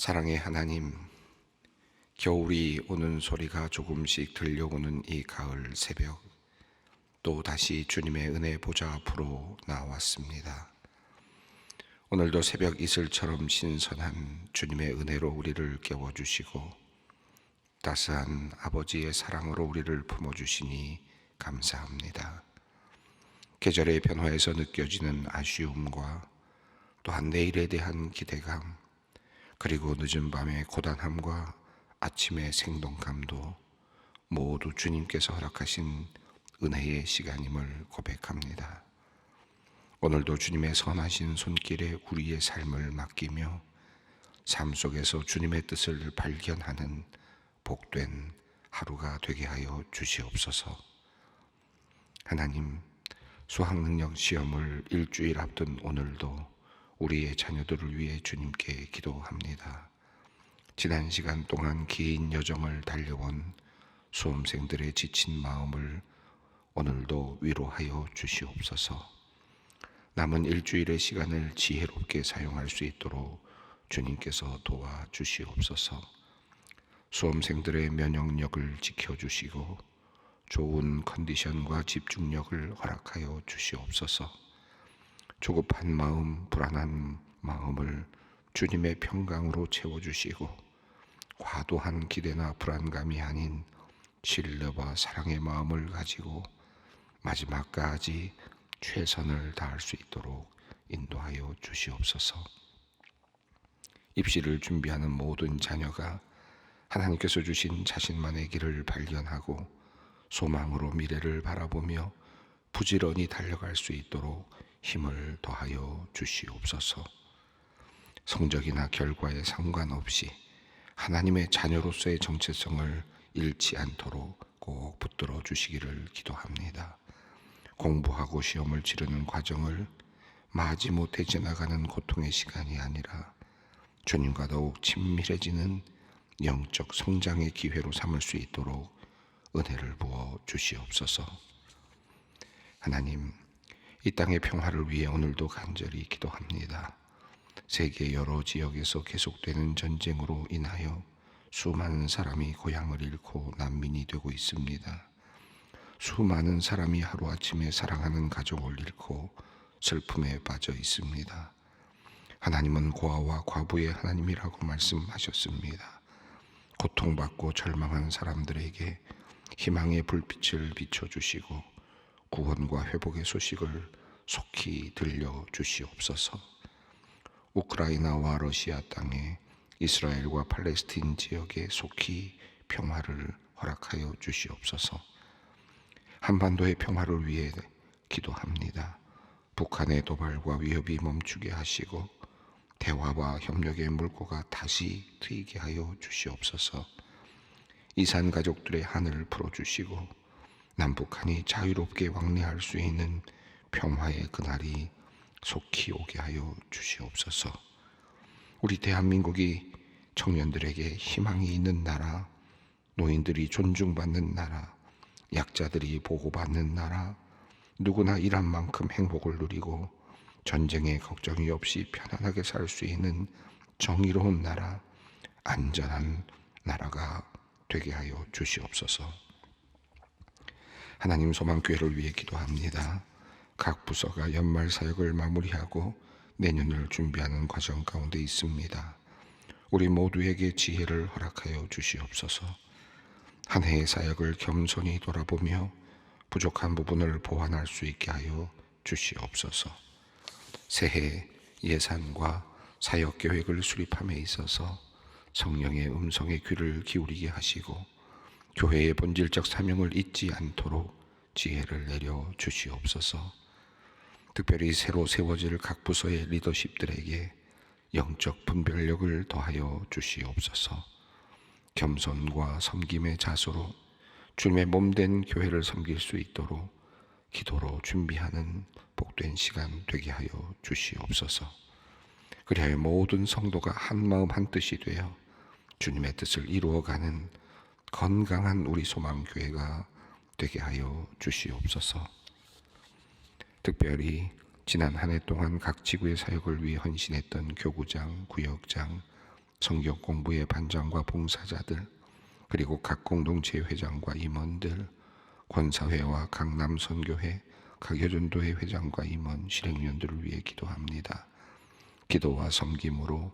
사랑의 하나님, 겨울이 오는 소리가 조금씩 들려오는 이 가을 새벽, 또 다시 주님의 은혜 보좌 앞으로 나왔습니다. 오늘도 새벽 이슬처럼 신선한 주님의 은혜로 우리를 깨워주시고 따스한 아버지의 사랑으로 우리를 품어주시니 감사합니다. 계절의 변화에서 느껴지는 아쉬움과 또한 내일에 대한 기대감, 그리고 늦은 밤의 고단함과 아침의 생동감도 모두 주님께서 허락하신 은혜의 시간임을 고백합니다. 오늘도 주님의 선하신 손길에 우리의 삶을 맡기며 삶 속에서 주님의 뜻을 발견하는 복된 하루가 되게 하여 주시옵소서. 하나님, 수학능력 시험을 일주일 앞둔 오늘도 우리의 자녀들을 위해 주님께 기도합니다. 지난 시간 동안 긴 여정을 달려온 수험생들의 지친 마음을 오늘도 위로하여 주시옵소서. 남은 일주일의 시간을 지혜롭게 사용할 수 있도록 주님께서 도와주시옵소서. 수험생들의 면역력을 지켜주시고 좋은 컨디션과 집중력을 허락하여 주시옵소서. 조급한 마음, 불안한 마음을 주님의 평강으로 채워주시고 과도한 기대나 불안감이 아닌 신뢰와 사랑의 마음을 가지고 마지막까지 최선을 다할 수 있도록 인도하여 주시옵소서. 입시를 준비하는 모든 자녀가 하나님께서 주신 자신만의 길을 발견하고 소망으로 미래를 바라보며 부지런히 달려갈 수 있도록 힘을 더하여 주시옵소서. 성적이나 결과에 상관없이 하나님의 자녀로서의 정체성을 잃지 않도록 꼭 붙들어 주시기를 기도합니다. 공부하고 시험을 치르는 과정을 마지못해 지나가는 고통의 시간이 아니라 주님과 더욱 친밀해지는 영적 성장의 기회로 삼을 수 있도록 은혜를 부어 주시옵소서. 하나님, 이 땅의 평화를 위해 오늘도 간절히 기도합니다. 세계 여러 지역에서 계속되는 전쟁으로 인하여 수많은 사람이 고향을 잃고 난민이 되고 있습니다. 수많은 사람이 하루아침에 사랑하는 가족을 잃고 슬픔에 빠져 있습니다. 하나님은 고아와 과부의 하나님이라고 말씀하셨습니다. 고통받고 절망한 사람들에게 희망의 불빛을 비춰주시고 구원과 회복의 소식을 속히 들려주시옵소서. 우크라이나와 러시아 땅에 이스라엘과 팔레스틴 지역에 속히 평화를 허락하여 주시옵소서. 한반도의 평화를 위해 기도합니다. 북한의 도발과 위협이 멈추게 하시고 대화와 협력의 물꼬가 다시 트이게 하여 주시옵소서. 이산 가족들의 한을 풀어주시고 남북한이 자유롭게 왕래할 수 있는 평화의 그날이 속히 오게 하여 주시옵소서. 우리 대한민국이 청년들에게 희망이 있는 나라, 노인들이 존중받는 나라, 약자들이 보호받는 나라, 누구나 일한 만큼 행복을 누리고 전쟁에 걱정이 없이 편안하게 살 수 있는 정의로운 나라, 안전한 나라가 되게 하여 주시옵소서. 하나님, 소망교회를 위해 기도합니다. 각 부서가 연말 사역을 마무리하고 내년을 준비하는 과정 가운데 있습니다. 우리 모두에게 지혜를 허락하여 주시옵소서. 한 해의 사역을 겸손히 돌아보며 부족한 부분을 보완할 수 있게 하여 주시옵소서. 새해 예산과 사역 계획을 수립함에 있어서 성령의 음성에 귀를 기울이게 하시고 교회의 본질적 사명을 잊지 않도록 지혜를 내려 주시옵소서. 특별히 새로 세워질 각 부서의 리더십들에게 영적 분별력을 더하여 주시옵소서. 겸손과 섬김의 자세로 주님의 몸된 교회를 섬길 수 있도록 기도로 준비하는 복된 시간 되게 하여 주시옵소서. 그리하여 모든 성도가 한 마음 한 뜻이 되어 주님의 뜻을 이루어가는 건강한 우리 소망교회가 되게 하여 주시옵소서. 특별히 지난 한 해 동안 각 지구의 사역을 위해 헌신했던 교구장, 구역장, 성경 공부의 반장과 봉사자들, 그리고 각 공동체 회장과 임원들, 권사회와 강남선교회, 각여전도회 회장과 임원, 실행위원들을 위해 기도합니다. 기도와 섬김으로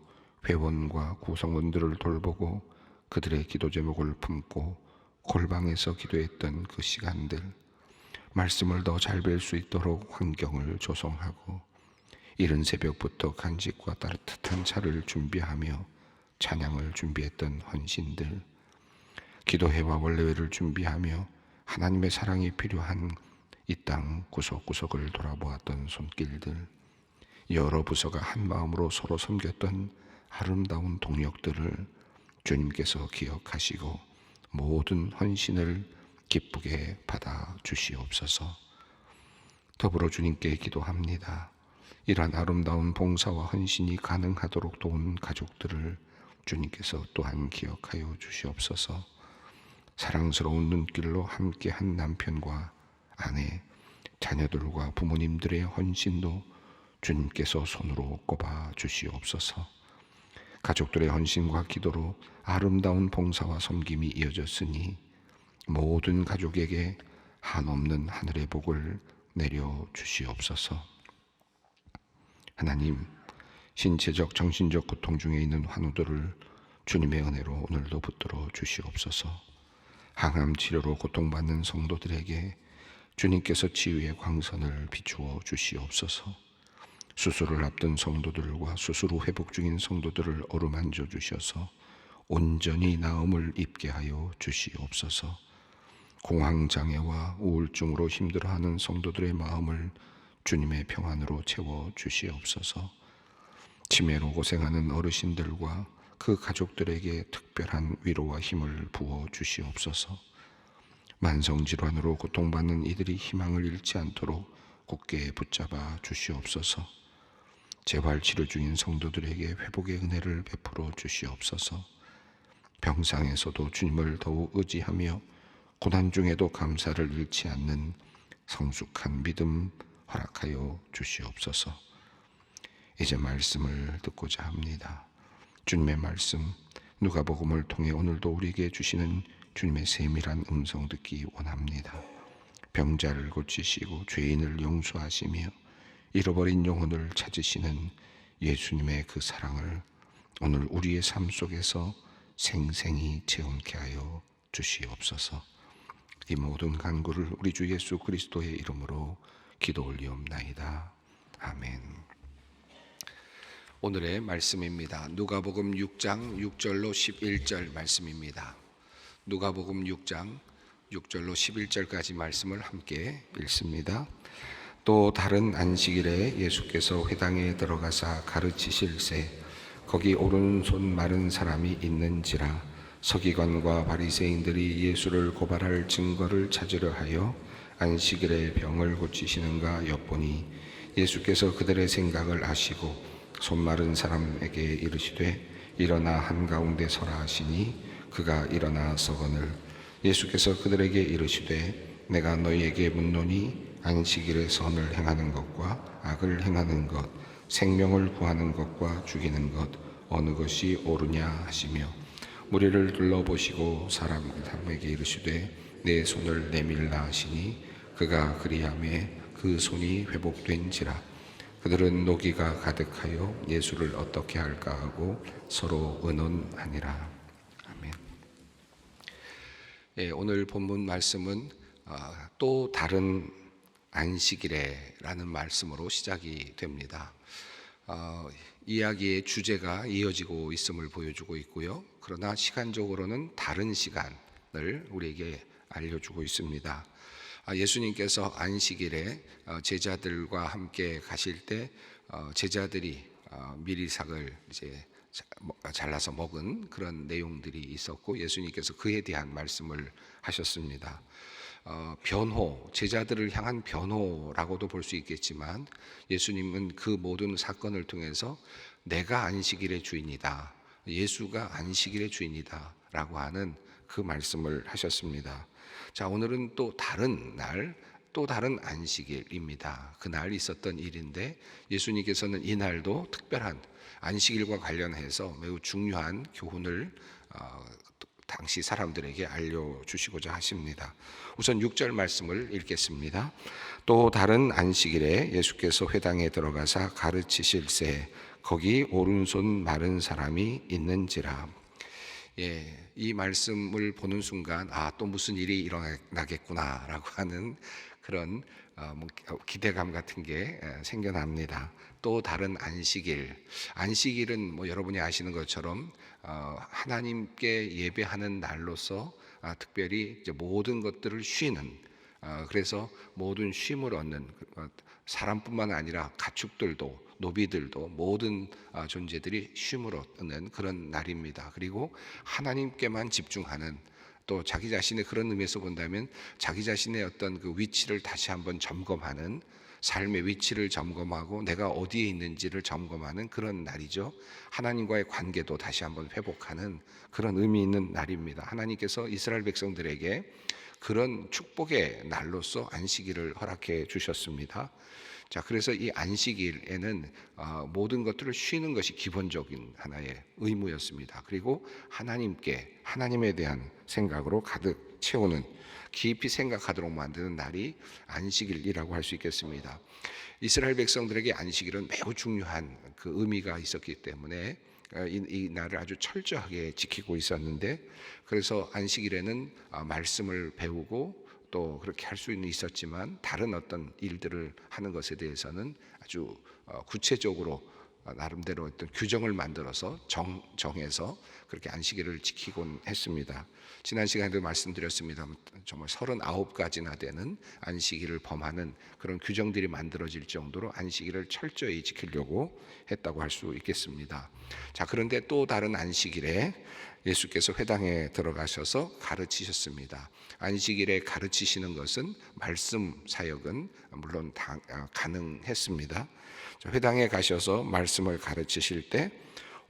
회원과 구성원들을 돌보고 그들의 기도 제목을 품고 골방에서 기도했던 그 시간들, 말씀을 더 잘 뵐 수 있도록 환경을 조성하고 이른 새벽부터 간식과 따뜻한 차를 준비하며 찬양을 준비했던 헌신들, 기도회와 원래회를 준비하며 하나님의 사랑이 필요한 이 땅 구석구석을 돌아보았던 손길들, 여러 부서가 한 마음으로 서로 섬겼던 아름다운 동력들을 주님께서 기억하시고 모든 헌신을 기쁘게 받아 주시옵소서. 더불어 주님께 기도합니다. 이러한 아름다운 봉사와 헌신이 가능하도록 도운 가족들을 주님께서 또한 기억하여 주시옵소서. 사랑스러운 눈길로 함께한 남편과 아내, 자녀들과 부모님들의 헌신도 주님께서 손으로 꼽아 주시옵소서. 가족들의 헌신과 기도로 아름다운 봉사와 섬김이 이어졌으니 모든 가족에게 한없는 하늘의 복을 내려 주시옵소서. 하나님, 신체적, 정신적 고통 중에 있는 환우들을 주님의 은혜로 오늘도 붙들어 주시옵소서. 항암 치료로 고통받는 성도들에게 주님께서 치유의 광선을 비추어 주시옵소서. 수술을 앞둔 성도들과 수술 후 회복 중인 성도들을 어루만져 주셔서 온전히 나음을 입게 하여 주시옵소서. 공황장애와 우울증으로 힘들어하는 성도들의 마음을 주님의 평안으로 채워 주시옵소서. 치매로 고생하는 어르신들과 그 가족들에게 특별한 위로와 힘을 부어 주시옵소서. 만성질환으로 고통받는 이들이 희망을 잃지 않도록 굳게 붙잡아 주시옵소서. 재활치료 중인 성도들에게 회복의 은혜를 베풀어 주시옵소서. 병상에서도 주님을 더욱 의지하며 고난 중에도 감사를 잃지 않는 성숙한 믿음 허락하여 주시옵소서. 이제 말씀을 듣고자 합니다. 주님의 말씀 누가복음을 통해 오늘도 우리에게 주시는 주님의 세밀한 음성 듣기 원합니다. 병자를 고치시고 죄인을 용서하시며 잃어버린 영혼을 찾으시는 예수님의 그 사랑을 오늘 우리의 삶 속에서 생생히 체험케 하여 주시옵소서. 이 모든 간구를 우리 주 예수 그리스도의 이름으로 기도 올리옵나이다. 아멘. 오늘의 말씀입니다. 누가복음 6장 6절로 11절 말씀입니다. 누가복음 6장 6절로 11절까지 말씀을 함께 읽습니다. 또 다른 안식일에 예수께서 회당에 들어가사 가르치실세 거기 오른손 마른 사람이 있는지라 서기관과 바리새인들이 예수를 고발할 증거를 찾으려 하여 안식일에 병을 고치시는가 엿보니 예수께서 그들의 생각을 아시고 손 마른 사람에게 이르시되 일어나 한가운데 서라 하시니 그가 일어나 서거늘 예수께서 그들에게 이르시되 내가 너희에게 묻노니 안식일에 선을 행하는 것과 악을 행하는 것, 생명을 구하는 것과 죽이는 것 어느 것이 옳으냐 하시며 무리를 둘러보시고 사람에게 이르시되 내 손을 내밀라 하시니 그가 그리하매 그 손이 회복된지라. 그들은 노기가 가득하여 예수를 어떻게 할까 하고 서로 의논하니라. 아멘. 오늘 본문 말씀은 또 다른 안식일에라는 말씀으로 시작이 됩니다. 이야기의 주제가 이어지고 있음을 보여주고 있고요. 그러나 시간적으로는 다른 시간을 우리에게 알려주고 있습니다. 예수님께서 안식일에 제자들과 함께 가실 때 제자들이 미리삭을 이제 잘라서 먹은 그런 내용들이 있었고 예수님께서 그에 대한 말씀을 하셨습니다. 변호, 제자들을 향한 변호라고도 볼 수 있겠지만 예수님은 그 모든 사건을 통해서 내가 안식일의 주인이다, 예수가 안식일의 주인이다 라고 하는 그 말씀을 하셨습니다. 자, 오늘은 또 다른 날, 또 다른 안식일입니다. 그날 있었던 일인데 예수님께서는 이날도 특별한 안식일과 관련해서 매우 중요한 교훈을 당시 사람들에게 알려주시고자 하십니다. 우선 6절 말씀을 읽겠습니다. 또 다른 안식일에 예수께서 회당에 들어가사 가르치실새 거기 오른손 마른 사람이 있는지라. 이 말씀을 보는 순간 또 무슨 일이 일어나겠구나라고 하는 그런 기대감 같은 게 생겨납니다. 또 다른 안식일은 여러분이 아시는 것처럼 하나님께 예배하는 날로서 특별히 이제 모든 것들을 쉬는, 그래서 모든 쉼을 얻는, 사람뿐만 아니라 가축들도 노비들도 모든 존재들이 쉼을 얻는 그런 날입니다. 그리고 하나님께만 집중하는, 또 자기 자신의 그런 의미에서 본다면 자기 자신의 어떤 그 위치를 다시 한번 점검하는, 삶의 위치를 점검하고 내가 어디에 있는지를 점검하는 그런 날이죠. 하나님과의 관계도 다시 한번 회복하는 그런 의미 있는 날입니다. 하나님께서 이스라엘 백성들에게 그런 축복의 날로서 안식일을 허락해 주셨습니다. 자, 그래서 이 안식일에는 모든 것들을 쉬는 것이 기본적인 하나의 의무였습니다. 그리고 하나님에 대한 생각으로 가득 채우는, 깊이 생각하도록 만드는 날이 안식일이라고 할 수 있겠습니다. 이스라엘 백성들에게 안식일은 매우 중요한 그 의미가 있었기 때문에 이 날을 아주 철저하게 지키고 있었는데, 그래서 안식일에는 말씀을 배우고 또 그렇게 할 수는 있었지만 다른 어떤 일들을 하는 것에 대해서는 아주 구체적으로 나름대로 어떤 규정을 만들어서 정해서 그렇게 안식일을 지키곤 했습니다. 지난 시간에도 말씀드렸습니다. 정말 39가지나 되는 안식일을 범하는 그런 규정들이 만들어질 정도로 안식일을 철저히 지키려고 했다고 할 수 있겠습니다. 자, 그런데 또 다른 안식일에 예수께서 회당에 들어가셔서 가르치셨습니다. 안식일에 가르치시는 것은 말씀 사역은 물론 가능했습니다. 회당에 가셔서 말씀을 가르치실 때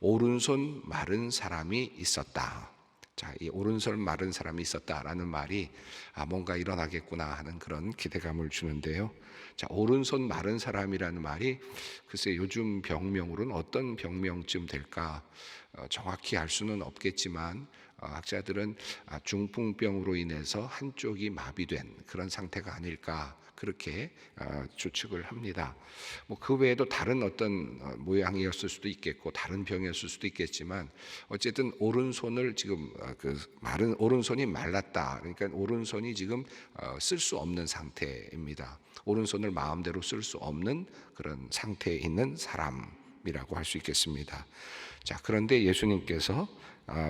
오른손 마른 사람이 있었다. 자, 이 오른손 마른 사람이 있었다라는 말이 뭔가 일어나겠구나 하는 그런 기대감을 주는데요. 자, 오른손 마른 사람이라는 말이 글쎄 요즘 병명으로는 어떤 병명쯤 될까 정확히 알 수는 없겠지만 학자들은 중풍병으로 인해서 한쪽이 마비된 그런 상태가 아닐까 그렇게 추측을 합니다. 그 외에도 다른 어떤 모양이었을 수도 있겠고 다른 병이었을 수도 있겠지만 어쨌든 오른손을 지금 오른손이 말랐다. 그러니까 오른손이 지금 쓸 수 없는 상태입니다. 오른손을 마음대로 쓸 수 없는 그런 상태에 있는 사람이라고 할 수 있겠습니다. 자, 그런데 예수님께서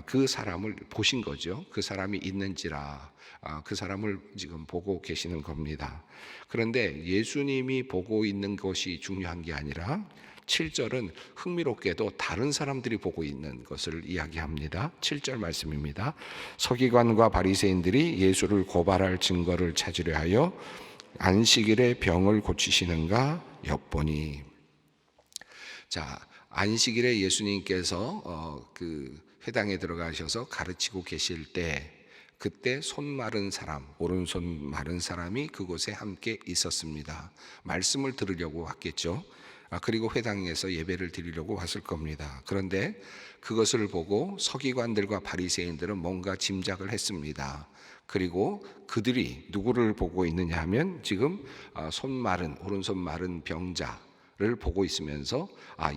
그 사람을 보신 거죠. 그 사람이 있는지라 그 사람을 지금 보고 계시는 겁니다. 그런데 예수님이 보고 있는 것이 중요한 게 아니라 7절은 흥미롭게도 다른 사람들이 보고 있는 것을 이야기합니다. 7절 말씀입니다. 서기관과 바리새인들이 예수를 고발할 증거를 찾으려 하여 안식일에 병을 고치시는가 엿보니. 자, 안식일에 예수님께서 그 회당에 들어가셔서 가르치고 계실 때 그때 손 마른 사람, 오른손 마른 사람이 그곳에 함께 있었습니다. 말씀을 들으려고 왔겠죠. 그리고 회당에서 예배를 드리려고 왔을 겁니다. 그런데 그것을 보고 서기관들과 바리새인들은 뭔가 짐작을 했습니다. 그리고 그들이 누구를 보고 있느냐 하면 지금 오른손 마른 병자를 보고 있으면서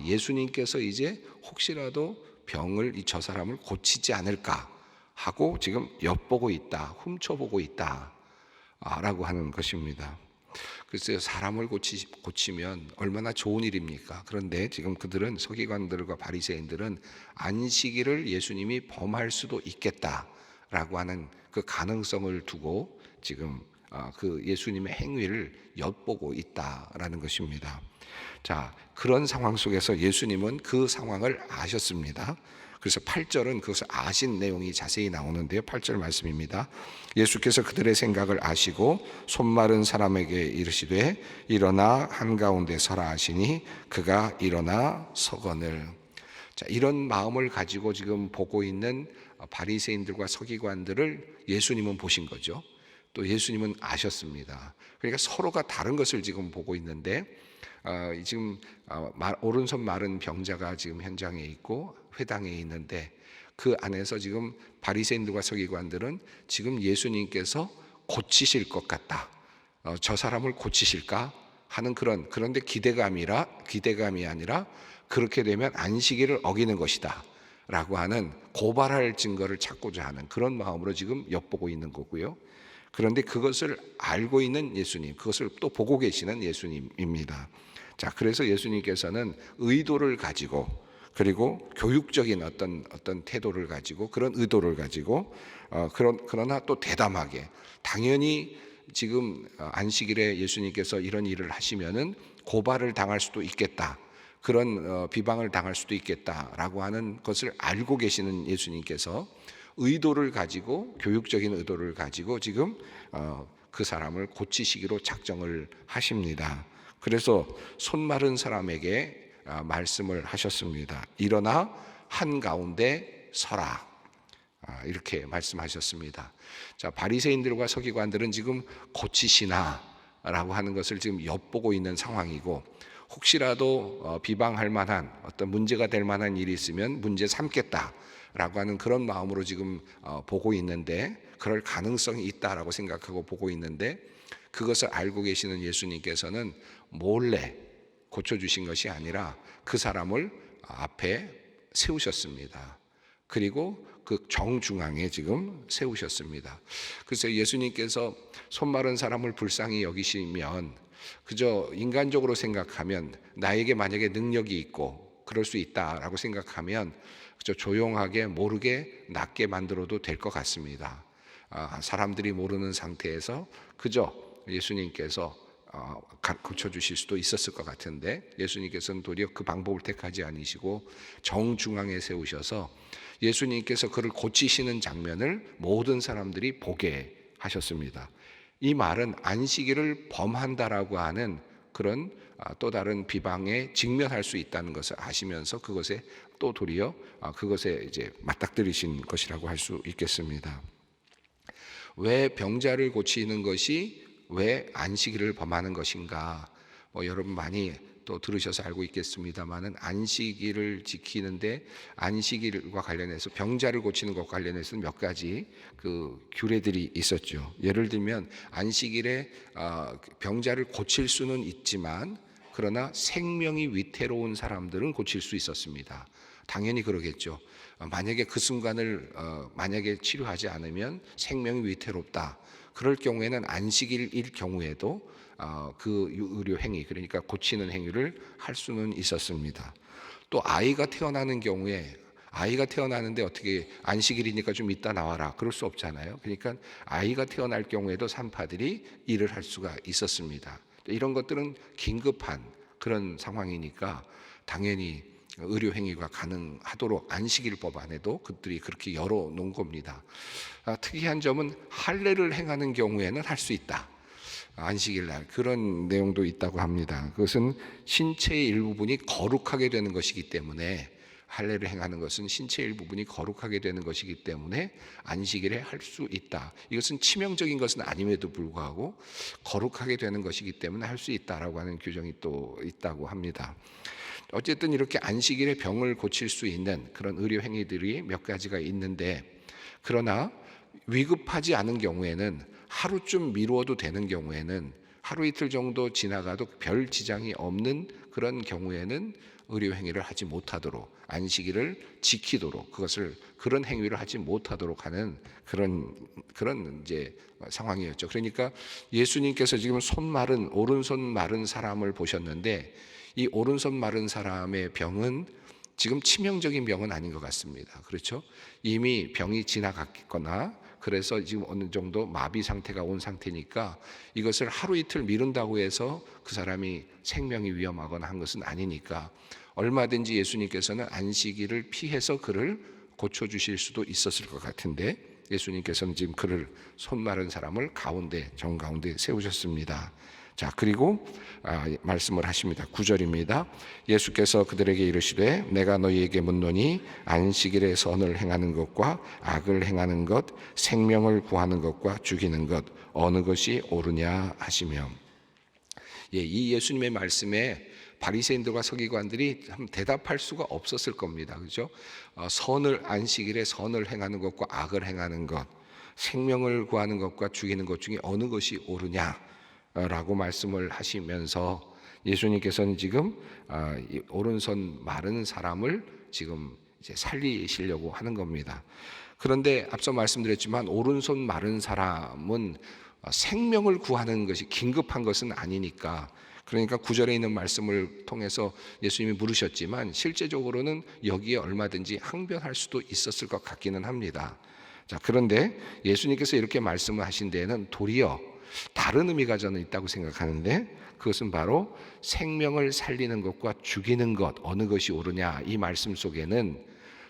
예수님께서 이제 혹시라도 병을 저 사람을 고치지 않을까 하고 지금 엿보고 있다, 훔쳐보고 있다 라고 하는 것입니다. 글쎄요, 사람을 고치면 얼마나 좋은 일입니까? 그런데 지금 그들은, 서기관들과 바리새인들은 안식일을 예수님이 범할 수도 있겠다라고 하는 그 가능성을 두고 지금 그 예수님의 행위를 엿보고 있다라는 것입니다. 자, 그런 상황 속에서 예수님은 그 상황을 아셨습니다. 그래서 8절은 그것을 아신 내용이 자세히 나오는데요. 8절 말씀입니다. 예수께서 그들의 생각을 아시고 손 마른 사람에게 이르시되 일어나 한가운데 서라 하시니 그가 일어나 서거늘. 자, 이런 마음을 가지고 지금 보고 있는 바리새인들과 서기관들을 예수님은 보신 거죠. 또 예수님은 아셨습니다. 그러니까 서로가 다른 것을 지금 보고 있는데 지금 오른손 마른 병자가 지금 현장에 있고 회당에 있는데 그 안에서 지금 바리새인들과 서기관들은 지금 예수님께서 고치실 것 같다. 저 사람을 고치실까 하는 그런데 기대감이 아니라 그렇게 되면 안식일을 어기는 것이다 라고 하는 고발할 증거를 찾고자 하는 그런 마음으로 지금 엿보고 있는 거고요. 그런데 그것을 알고 있는 예수님, 그것을 또 보고 계시는 예수님입니다. 자, 그래서 예수님께서는 의도를 가지고 그리고 교육적인 어떤 태도를 가지고 그런 의도를 가지고 그러나 또 대담하게 당연히 지금 안식일에 예수님께서 이런 일을 하시면은 고발을 당할 수도 있겠다. 그런 비방을 당할 수도 있겠다라고 하는 것을 알고 계시는 예수님께서 의도를 가지고 교육적인 의도를 가지고 지금 그 사람을 고치시기로 작정을 하십니다. 그래서 손 마른 사람에게 말씀을 하셨습니다. 일어나 한가운데 서라. 이렇게 말씀하셨습니다. 자, 바리새인들과 서기관들은 지금 고치시나라고 하는 것을 지금 엿보고 있는 상황이고 혹시라도 비방할 만한 어떤 문제가 될 만한 일이 있으면 문제 삼겠다라고 하는 그런 마음으로 지금 보고 있는데 그럴 가능성이 있다라고 생각하고 보고 있는데 그것을 알고 계시는 예수님께서는 몰래 고쳐주신 것이 아니라 그 사람을 앞에 세우셨습니다. 그리고 그 정중앙에 지금 세우셨습니다. 그래서 예수님께서 손 마른 사람을 불쌍히 여기시면 그저 인간적으로 생각하면 나에게 만약에 능력이 있고 그럴 수 있다라고 생각하면 그저 조용하게 모르게 낫게 만들어도 될 것 같습니다. 사람들이 모르는 상태에서 그저 예수님께서 고쳐주실 수도 있었을 것 같은데 예수님께서는 도리어 그 방법을 택하지 않으시고 정중앙에 세우셔서 예수님께서 그를 고치시는 장면을 모든 사람들이 보게 하셨습니다. 이 말은 안식일을 범한다라고 하는 그런 또 다른 비방에 직면할 수 있다는 것을 아시면서 그것에 또 도리어 그것에 이제 맞닥뜨리신 것이라고 할 수 있겠습니다. 왜 병자를 고치는 것이 왜 안식일을 범하는 것인가? 여러분 많이 또 들으셔서 알고 있겠습니다만은 안식일을 지키는데 안식일과 관련해서 병자를 고치는 것과 관련해서는 몇 가지 그 규례들이 있었죠. 예를 들면 안식일에 병자를 고칠 수는 있지만 그러나 생명이 위태로운 사람들은 고칠 수 있었습니다. 당연히 그러겠죠. 만약에 그 순간을 만약에 치료하지 않으면 생명이 위태롭다. 그럴 경우에는 안식일일 경우에도 그 의료 행위 그러니까 고치는 행위를 할 수는 있었습니다. 또 아이가 태어나는 경우에 아이가 태어나는데 어떻게 안식일이니까 좀 이따 나와라 그럴 수 없잖아요. 그러니까 아이가 태어날 경우에도 산파들이 일을 할 수가 있었습니다. 이런 것들은 긴급한 그런 상황이니까 당연히 의료 행위가 가능하도록 안식일법 안에도 그들이 그렇게 열어놓은 겁니다. 특이한 점은 할례를 행하는 경우에는 할 수 있다. 안식일 날 그런 내용도 있다고 합니다. 그것은 신체의 일부분이 거룩하게 되는 것이기 때문에 할례를 행하는 것은 신체의 일부분이 거룩하게 되는 것이기 때문에 안식일에 할 수 있다. 이것은 치명적인 것은 아님에도 불구하고 거룩하게 되는 것이기 때문에 할 수 있다라고 하는 규정이 또 있다고 합니다. 어쨌든 이렇게 안식일에 병을 고칠 수 있는 그런 의료 행위들이 몇 가지가 있는데 그러나 위급하지 않은 경우에는 하루쯤 미루어도 되는 경우에는 하루 이틀 정도 지나가도 별 지장이 없는 그런 경우에는 의료 행위를 하지 못하도록 안식일을 지키도록 그런 행위를 하지 못하도록 하는 그런 이제 상황이었죠. 그러니까 예수님께서 지금 오른손 마른 사람을 보셨는데 이 오른손 마른 사람의 병은 지금 치명적인 병은 아닌 것 같습니다. 그렇죠? 이미 병이 지나갔거나 그래서 지금 어느 정도 마비 상태가 온 상태니까 이것을 하루 이틀 미룬다고 해서 그 사람이 생명이 위험하거나 한 것은 아니니까 얼마든지 예수님께서는 안식일을 피해서 그를 고쳐주실 수도 있었을 것 같은데 예수님께서는 지금 그를 손 마른 사람을 정가운데 세우셨습니다. 자, 그리고 말씀을 하십니다. 9절입니다. 예수께서 그들에게 이르시되 내가 너희에게 묻노니 안식일에 선을 행하는 것과 악을 행하는 것, 생명을 구하는 것과 죽이는 것 어느 것이 옳으냐 하시며, 이 예수님의 말씀에 바리새인들과 서기관들이 대답할 수가 없었을 겁니다. 그렇죠? 안식일에 선을 행하는 것과 악을 행하는 것, 생명을 구하는 것과 죽이는 것 중에 어느 것이 옳으냐라고 말씀을 하시면서 예수님께서는 지금 오른손 마른 사람을 지금 이제 살리시려고 하는 겁니다. 그런데 앞서 말씀드렸지만 오른손 마른 사람은 생명을 구하는 것이 긴급한 것은 아니니까, 그러니까 9절에 있는 말씀을 통해서 예수님이 물으셨지만 실제적으로는 여기에 얼마든지 항변할 수도 있었을 것 같기는 합니다. 자, 그런데 예수님께서 이렇게 말씀을 하신 데에는 도리어 다른 의미가 저는 있다고 생각하는데, 그것은 바로 생명을 살리는 것과 죽이는 것 어느 것이 옳으냐, 이 말씀 속에는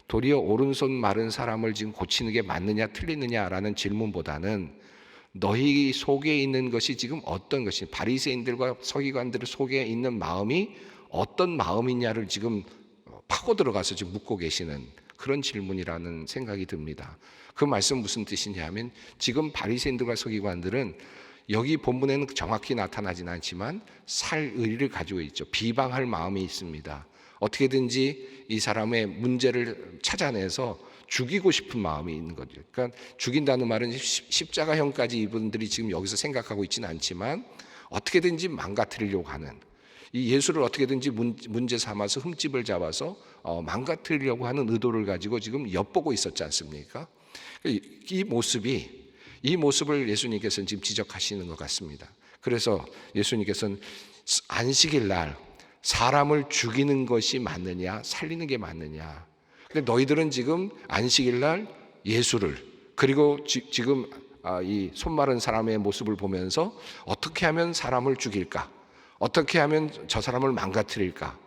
도리어 오른손 마른 사람을 지금 고치는 게 맞느냐 틀리느냐라는 질문보다는 너희 속에 있는 것이 지금 어떤 것이, 바리새인들과 서기관들 속에 있는 마음이 어떤 마음이냐를 지금 파고 들어가서 지금 묻고 계시는 그런 질문이라는 생각이 듭니다. 그 말씀 무슨 뜻이냐면, 지금 바리새인들과 서기관들은 여기 본문에는 정확히 나타나진 않지만 살 의리를 가지고 있죠. 비방할 마음이 있습니다. 어떻게든지 이 사람의 문제를 찾아내서 죽이고 싶은 마음이 있는 거죠. 그러니까 죽인다는 말은 십자가형까지 이분들이 지금 여기서 생각하고 있지는 않지만 어떻게든지 망가뜨리려고 하는, 이 예수를 어떻게든지 문제 삼아서 흠집을 잡아서 망가뜨리려고 하는 의도를 가지고 지금 엿보고 있었지 않습니까? 이 모습을 예수님께서는 지금 지적하시는 것 같습니다. 그래서 예수님께서는 안식일 날 사람을 죽이는 것이 맞느냐 살리는 게 맞느냐, 근데 너희들은 지금 안식일 날 예수를, 그리고 지금 이 손마른 사람의 모습을 보면서 어떻게 하면 사람을 죽일까, 어떻게 하면 저 사람을 망가뜨릴까,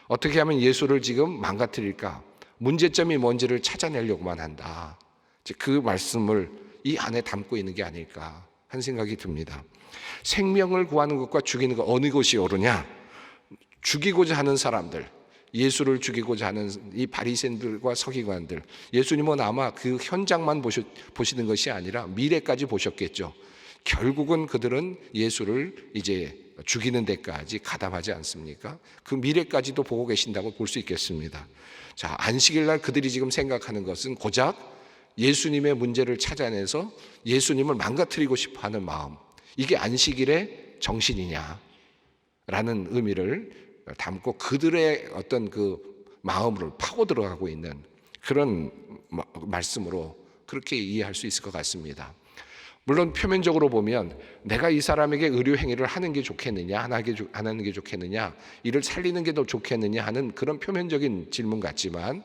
어떻게 하면 예수를 지금 망가뜨릴까, 문제점이 뭔지를 찾아내려고만 한다. 그 말씀을 이 안에 담고 있는 게 아닐까 한 생각이 듭니다. 생명을 구하는 것과 죽이는 것 어느 것이 옳으냐, 죽이고자 하는 사람들, 예수를 죽이고자 하는 이 바리새인들과 서기관들, 예수님은 아마 그 현장만 보시는 것이 아니라 미래까지 보셨겠죠. 결국은 그들은 예수를 이제 죽이는 데까지 가담하지 않습니까? 그 미래까지도 보고 계신다고 볼 수 있겠습니다. 자, 안식일 날 그들이 지금 생각하는 것은 고작 예수님의 문제를 찾아내서 예수님을 망가뜨리고 싶어 하는 마음, 이게 안식일의 정신이냐 라는 의미를 담고 그들의 어떤 그 마음을 파고 들어가고 있는 그런 말씀으로 그렇게 이해할 수 있을 것 같습니다. 물론 표면적으로 보면 내가 이 사람에게 의료 행위를 하는 게 좋겠느냐 안 하는 게 좋겠느냐, 이를 살리는 게 더 좋겠느냐 하는 그런 표면적인 질문 같지만,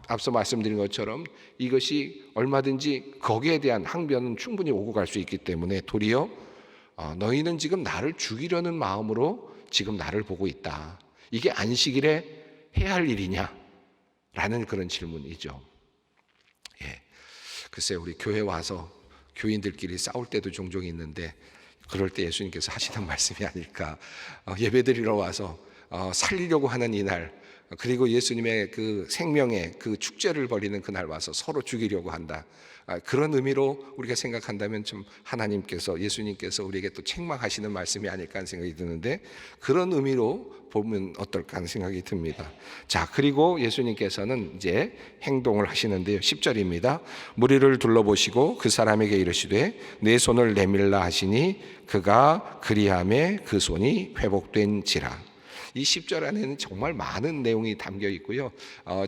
앞서 말씀드린 것처럼 이것이 얼마든지 거기에 대한 항변은 충분히 오고 갈 수 있기 때문에 도리어 너희는 지금 나를 죽이려는 마음으로 지금 나를 보고 있다, 이게 안식일에 해야 할 일이냐 라는 그런 질문이죠. 글쎄, 우리 교회 와서 교인들끼리 싸울 때도 종종 있는데 그럴 때 예수님께서 하시는 말씀이 아닐까. 예배드리러 와서 살리려고 하는 이날, 그리고 예수님의 그 생명의 그 축제를 벌이는 그날 와서 서로 죽이려고 한다, 그런 의미로 우리가 생각한다면 좀 하나님께서, 예수님께서 우리에게 또 책망하시는 말씀이 아닐까 하는 생각이 드는데, 그런 의미로 보면 어떨까 하는 생각이 듭니다. 자, 그리고 예수님께서는 이제 행동을 하시는데요. 10절입니다. 무리를 둘러보시고 그 사람에게 이르시되 내 손을 내밀라 하시니 그가 그리하매 그 손이 회복된지라. 이 10절 안에는 정말 많은 내용이 담겨 있고요.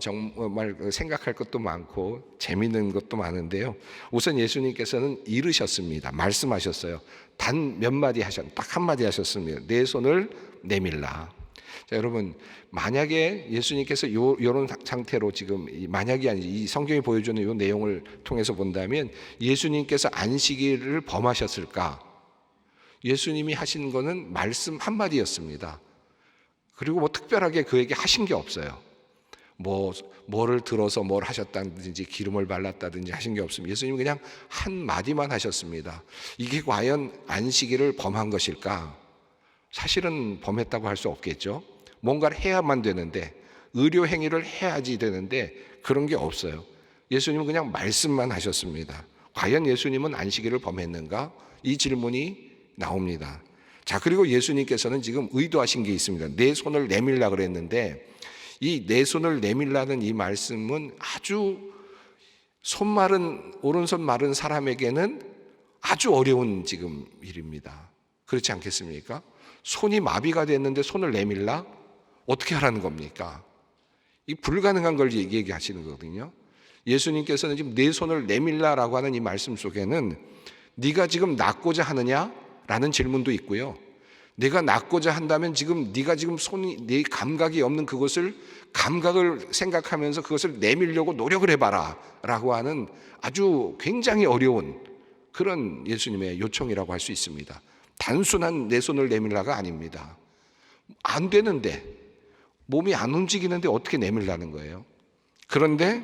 정말 생각할 것도 많고 재미있는 것도 많은데요. 우선 예수님께서는 이르셨습니다. 말씀하셨어요. 단 몇 마디 딱 한마디 하셨습니다. 내 손을 내밀라. 자, 여러분, 만약에 예수님께서 이런 상태로 지금, 만약이 아니지, 이 성경이 보여주는 이 내용을 통해서 본다면 예수님께서 안식일을 범하셨을까? 예수님이 하신 거는 말씀 한마디였습니다. 그리고 특별하게 그에게 하신 게 없어요. 뭐를 들어서 뭘 하셨다든지 기름을 발랐다든지 하신 게 없습니다. 예수님은 그냥 한 마디만 하셨습니다. 이게 과연 안식일을 범한 것일까? 사실은 범했다고 할 수 없겠죠. 뭔가를 해야만 되는데, 의료 행위를 해야지 되는데 그런 게 없어요. 예수님은 그냥 말씀만 하셨습니다. 과연 예수님은 안식일을 범했는가? 이 질문이 나옵니다. 자, 그리고 예수님께서는 지금 의도하신 게 있습니다. 내 손을 내밀라 그랬는데, 이 내 손을 내밀라는 이 말씀은 아주 오른손 마른 사람에게는 아주 어려운 지금 일입니다. 그렇지 않겠습니까? 손이 마비가 됐는데 손을 내밀라? 어떻게 하라는 겁니까? 이 불가능한 걸 얘기하시는 거거든요. 예수님께서는 지금 내 손을 내밀라라고 하는 이 말씀 속에는 네가 지금 낫고자 하느냐라는 질문도 있고요. 내가 낫고자 한다면 지금 네가 지금 네 감각이 없는 그것을 감각을 생각하면서 그것을 내밀려고 노력을 해봐라 라고 하는 아주 굉장히 어려운 그런 예수님의 요청이라고 할 수 있습니다. 단순한 내 손을 내밀라가 아닙니다. 안 되는데, 몸이 안 움직이는데 어떻게 내밀라는 거예요. 그런데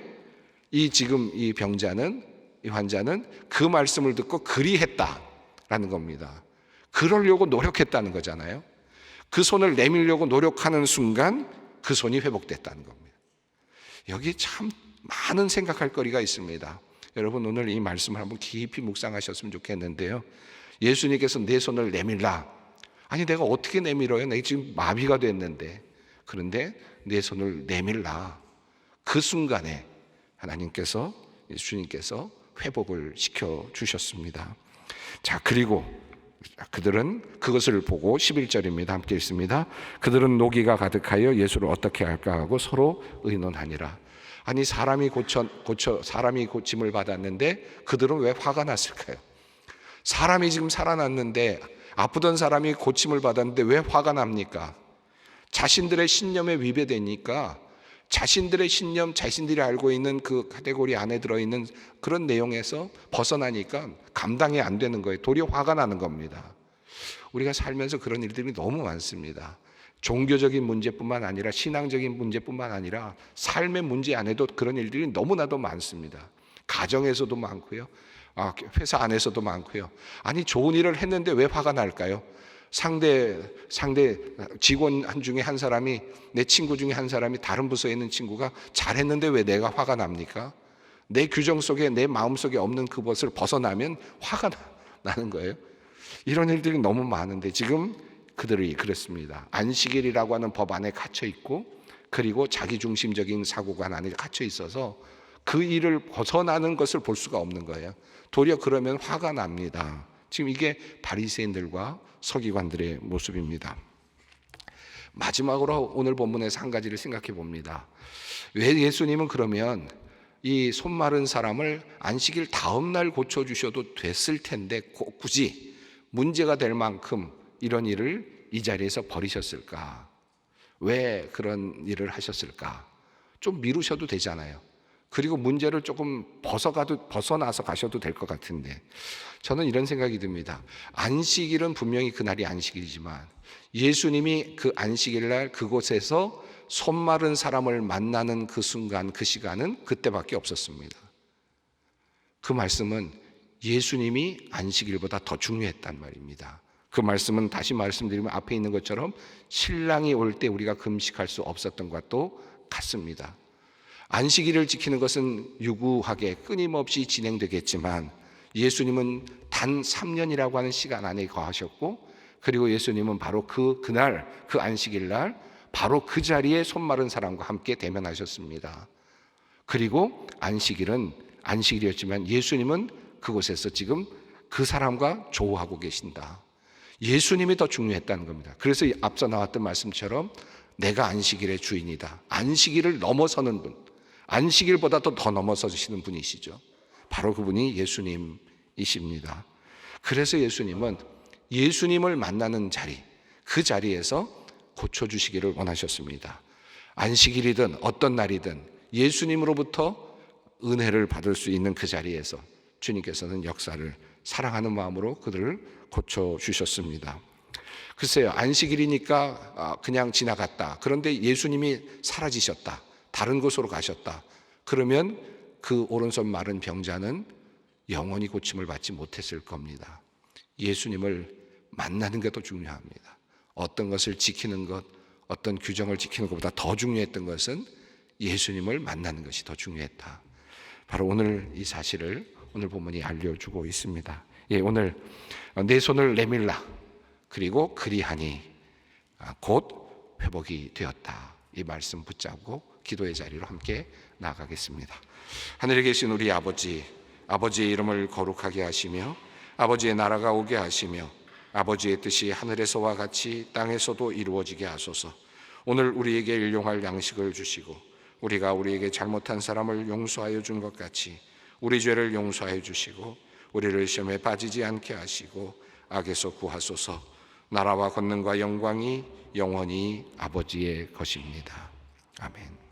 지금 이 병자는, 이 환자는 그 말씀을 듣고 그리했다라는 겁니다. 그러려고 노력했다는 거잖아요. 그 손을 내밀려고 노력하는 순간 그 손이 회복됐다는 겁니다. 여기 참 많은 생각할 거리가 있습니다. 여러분, 오늘 이 말씀을 한번 깊이 묵상하셨으면 좋겠는데요. 예수님께서 내 손을 내밀라. 아니, 내가 어떻게 내밀어요? 내가 지금 마비가 됐는데. 그런데 내 손을 내밀라. 그 순간에 하나님께서, 예수님께서 회복을 시켜주셨습니다. 자, 그리고 그들은 그것을 보고 11절입니다. 함께 읽습니다. 그들은 노기가 가득하여 예수를 어떻게 할까 하고 서로 의논하니라. 아니, 사람이 고침을 받았는데 그들은 왜 화가 났을까요? 사람이 지금 살아났는데, 아프던 사람이 고침을 받았는데 왜 화가 납니까? 자신들의 신념에 위배되니까, 자신들의 신념, 자신들이 알고 있는 그 카테고리 안에 들어있는 그런 내용에서 벗어나니까 감당이 안 되는 거예요. 도리어 화가 나는 겁니다. 우리가 살면서 그런 일들이 너무 많습니다. 종교적인 문제뿐만 아니라 신앙적인 문제뿐만 아니라 삶의 문제 안에도 그런 일들이 너무나도 많습니다. 가정에서도 많고요, 회사 안에서도 많고요. 아니, 좋은 일을 했는데 왜 화가 날까요? 상대 직원 중에 한 사람이, 내 친구 중에 한 사람이 다른 부서에 있는 친구가 잘했는데 왜 내가 화가 납니까? 내 규정 속에, 내 마음 속에 없는 그것을 벗어나면 화가 나는 거예요. 이런 일들이 너무 많은데 지금 그들이 그렇습니다. 안식일이라고 하는 법 안에 갇혀 있고, 그리고 자기중심적인 사고관 안에 갇혀 있어서 그 일을 벗어나는 것을 볼 수가 없는 거예요. 도리어 그러면 화가 납니다. 지금 이게 바리새인들과 서기관들의 모습입니다. 마지막으로 오늘 본문에서 한 가지를 생각해 봅니다. 왜 예수님은 그러면 이 손 마른 사람을 안식일 다음 날 고쳐주셔도 됐을 텐데 굳이 문제가 될 만큼 이런 일을 이 자리에서 버리셨을까? 왜 그런 일을 하셨을까? 좀 미루셔도 되잖아요. 그리고 문제를 조금 벗어나서 가셔도 될 것 같은데, 저는 이런 생각이 듭니다. 안식일은 분명히 그날이 안식일이지만 예수님이 그 안식일날 그곳에서 손 마른 사람을 만나는 그 순간, 그 시간은 그때밖에 없었습니다. 그 말씀은 예수님이 안식일보다 더 중요했단 말입니다. 그 말씀은 다시 말씀드리면 앞에 있는 것처럼 신랑이 올 때 우리가 금식할 수 없었던 것도 같습니다. 안식일을 지키는 것은 유구하게 끊임없이 진행되겠지만 예수님은 단 3년이라고 하는 시간 안에 거하셨고, 그리고 예수님은 바로 그날, 그 안식일날 바로 그 자리에 손 마른 사람과 함께 대면하셨습니다. 그리고 안식일은 안식일이었지만 예수님은 그곳에서 지금 그 사람과 조우하고 계신다. 예수님이 더 중요했다는 겁니다. 그래서 앞서 나왔던 말씀처럼 내가 안식일의 주인이다. 안식일을 넘어서는 분, 안식일보다도 더 넘어서시는 분이시죠. 바로 그분이 예수님이십니다. 그래서 예수님은 예수님을 만나는 자리, 그 자리에서 고쳐주시기를 원하셨습니다. 안식일이든 어떤 날이든 예수님으로부터 은혜를 받을 수 있는 그 자리에서 주님께서는 역사를 사랑하는 마음으로 그들을 고쳐주셨습니다. 글쎄요, 안식일이니까 그냥 지나갔다. 그런데 예수님이 사라지셨다. 다른 곳으로 가셨다. 그러면 그 오른손 마른 병자는 영원히 고침을 받지 못했을 겁니다. 예수님을 만나는 게 더 중요합니다. 어떤 것을 지키는 것, 어떤 규정을 지키는 것보다 더 중요했던 것은 예수님을 만나는 것이 더 중요했다. 바로 오늘 이 사실을 오늘 본문이 알려주고 있습니다. 예, 오늘 내 손을 내밀라 그리고 그리하니 곧 회복이 되었다. 이 말씀 붙잡고 기도의 자리로 함께 나아가겠습니다. 하늘에 계신 우리 아버지, 아버지의 이름을 거룩하게 하시며 아버지의 나라가 오게 하시며 아버지의 뜻이 하늘에서와 같이 땅에서도 이루어지게 하소서. 오늘 우리에게 일용할 양식을 주시고 우리가 우리에게 잘못한 사람을 용서하여 준 것 같이 우리 죄를 용서하여 주시고 우리를 시험에 빠지지 않게 하시고 악에서 구하소서. 나라와 권능과 영광이 영원히 아버지의 것입니다. 아멘.